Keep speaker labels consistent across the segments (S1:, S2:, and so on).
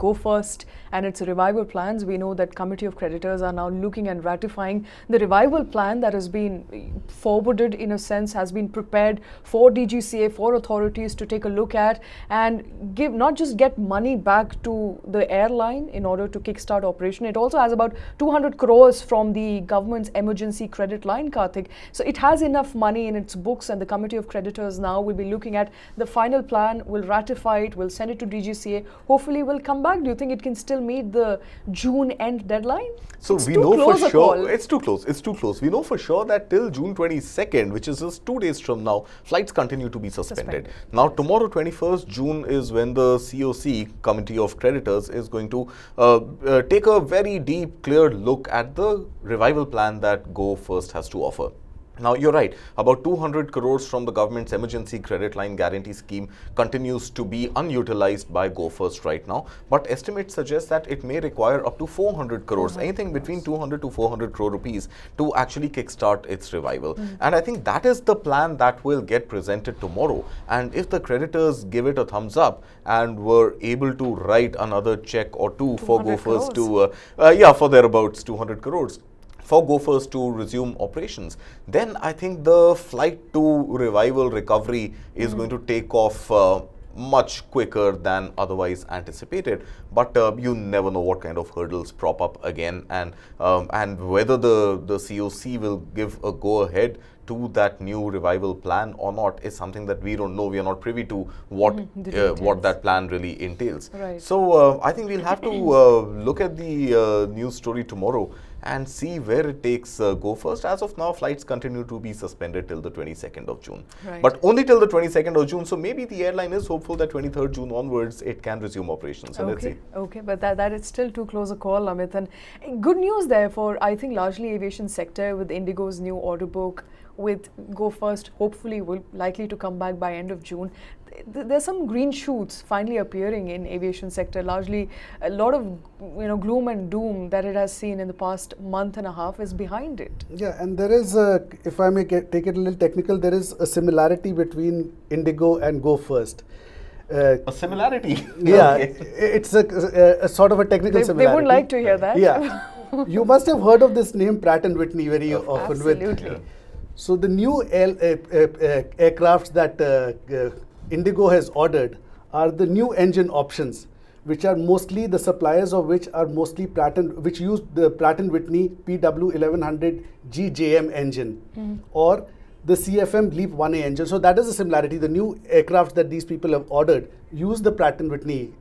S1: Go First and its revival plans. We know that Committee of Creditors are now looking and ratifying the revival plan that has been forwarded, in a sense, has been prepared for DGCA, for authorities to take a look at and give, not just get money back to the airline in order to kickstart operation. It also has about 200 crores from the government's emergency credit line, Karthik. So it has enough money in its books, and the Committee of Creditors now will be looking at the final plan, will ratify it, will send it to DGCA. Hopefully will come back. Do you think it can still meet the June end deadline?
S2: So we know for sure, it's too close. We know for sure that till June 22nd, which is just 2 days from now, flights continue to be suspended. Now tomorrow, 21st June, is when the COC, Committee of Creditors, is going to take a very deep, clear look at the revival plan that Go First has to offer. Now, you're right, about 200 crores from the government's emergency credit line guarantee scheme continues to be unutilized by Go First right now, but estimates suggest that it may require up to 400 crores, anything between 200 to 400 crore rupees to actually kickstart its revival. And I think that is the plan that will get presented tomorrow. And if the creditors give it a thumbs up and were able to write another check or two for Go First to, for thereabouts 200 crores, for Go First to resume operations, then I think the flight to revival recovery is going to take off much quicker than otherwise anticipated. But you never know what kind of hurdles prop up again, and whether the COC will give a go ahead to that new revival plan or not is something that we don't know. We are not privy to what that plan really entails.
S1: Right.
S2: So I think we'll have to look at the news story tomorrow and see where it takes Go First. As of now, flights continue to be suspended till the 22nd of June.
S1: Right.
S2: But only till the 22nd of June. So maybe the airline is hopeful that 23rd June onwards, it can resume operations. So let's see.
S1: Okay, but that is still too close a call, Amit. And good news there for, I think, largely aviation sector with Indigo's new order book, with Go First hopefully will likely to come back by end of June. There's some green shoots finally appearing in aviation sector. Largely, a lot of gloom and doom that it has seen in the past month and a half is behind it.
S3: Yeah, and there is, if I may take it a little technical, there is a similarity between Indigo and Go First.
S2: A similarity?
S3: Yeah, okay. It's a sort of a technical similarity.
S1: They would like to hear that.
S3: Yeah. You must have heard of this name, Pratt & Whitney, very often.
S1: Absolutely.
S3: So the new aircrafts that Indigo has ordered are the new engine options, which are mostly the suppliers of which are mostly which use the Pratt & Whitney PW1100 GJM engine or the CFM LEAP 1A engine. So that is a similarity. The new aircraft that these people have ordered use the Pratt & Whitney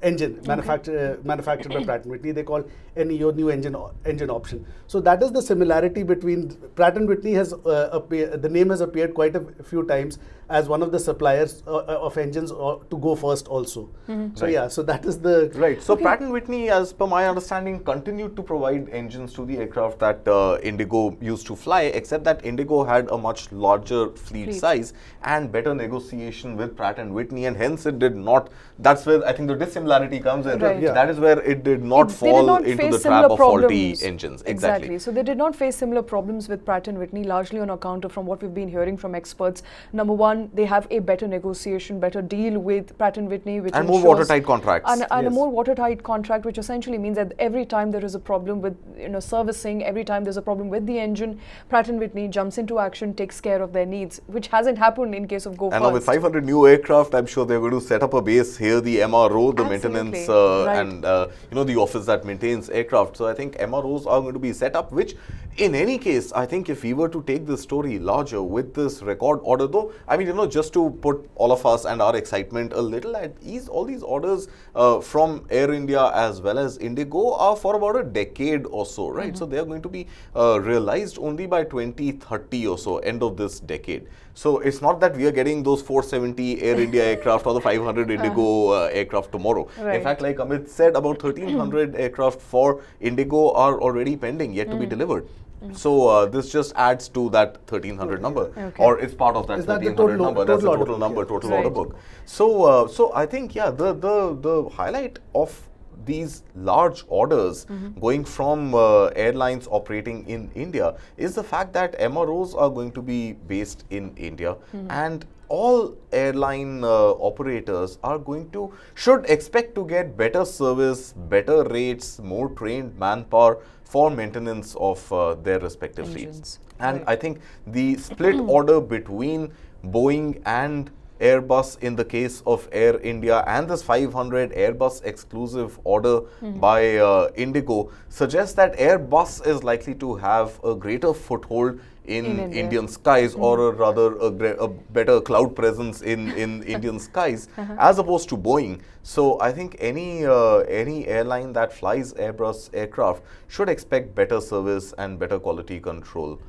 S3: engine manufactured by Pratt & Whitney. They call NEO, new engine option. So that is the similarity between Pratt & Whitney has the name has appeared quite a few times as one of the suppliers of engines to Go First also. So
S2: right.
S3: yeah, so that is the
S2: right. So Pratt & Whitney, as per my understanding, continued to provide engines to the aircraft that Indigo used to fly, except that Indigo had a much larger fleet size and better negotiation with Pratt & Whitney, and hence it did not. That's where I think the dissimilarity comes in.
S1: Right.
S2: Yeah. That is where it did not fall into the trap of faulty engines.
S1: Exactly. So they did not face similar problems with Pratt & Whitney, largely on account of, from what we've been hearing from experts. Number one, they have a better negotiation, better deal with Pratt & Whitney, which
S2: and more watertight contracts.
S1: And a more watertight contract, which essentially means that every time there is a problem with servicing, every time there's a problem with the engine, Pratt & Whitney jumps into action, takes care of their needs, which hasn't happened in case of Go First.
S2: And now with 500 new aircraft, I'm sure they're going to set up a base here, the MRO, the maintenance, and the office that maintains aircraft. So I think MROs are going to be set up, which in any case, I think if we were to take this story larger with this record order, though, I mean, just to put all of us and our excitement a little at ease, all these orders from Air India as well as Indigo are for about a decade or so, right? So they are going to be realized only by 2030 or so, end of this decade. So it's not that we are getting those 470 Air India aircraft or the 500 Indigo aircraft tomorrow.
S1: Right.
S2: In fact, like Amit said, about 1,300 aircraft for Indigo are already pending, yet to be delivered. So this just adds to that 1,300 number, or it's part of that 1,300 number. That's the total number, total order book. So, so I think the highlight of these large orders going from airlines operating in India is the fact that MROs are going to be based in India, and all airline operators are should expect to get better service, better rates, more trained manpower for maintenance of their respective fleets. And I think the split order between Boeing and Airbus in the case of Air India and this 500 Airbus exclusive order by Indigo suggests that Airbus is likely to have a greater foothold in Indian skies, or rather a better cloud presence in Indian skies as opposed to Boeing. So I think any airline that flies Airbus aircraft should expect better service and better quality control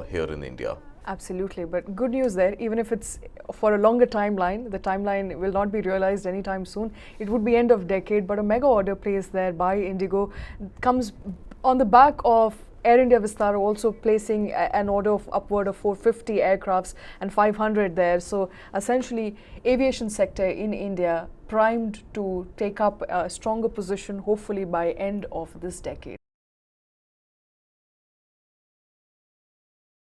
S2: here in India.
S1: Absolutely, but good news there, even if it's for a longer timeline, the timeline will not be realized anytime soon. It would be end of decade, but a mega order placed there by Indigo comes on the back of Air India Vistara also placing an order of upward of 450 aircrafts and 500 there. So essentially, aviation sector in India primed to take up a stronger position, hopefully by end of this decade.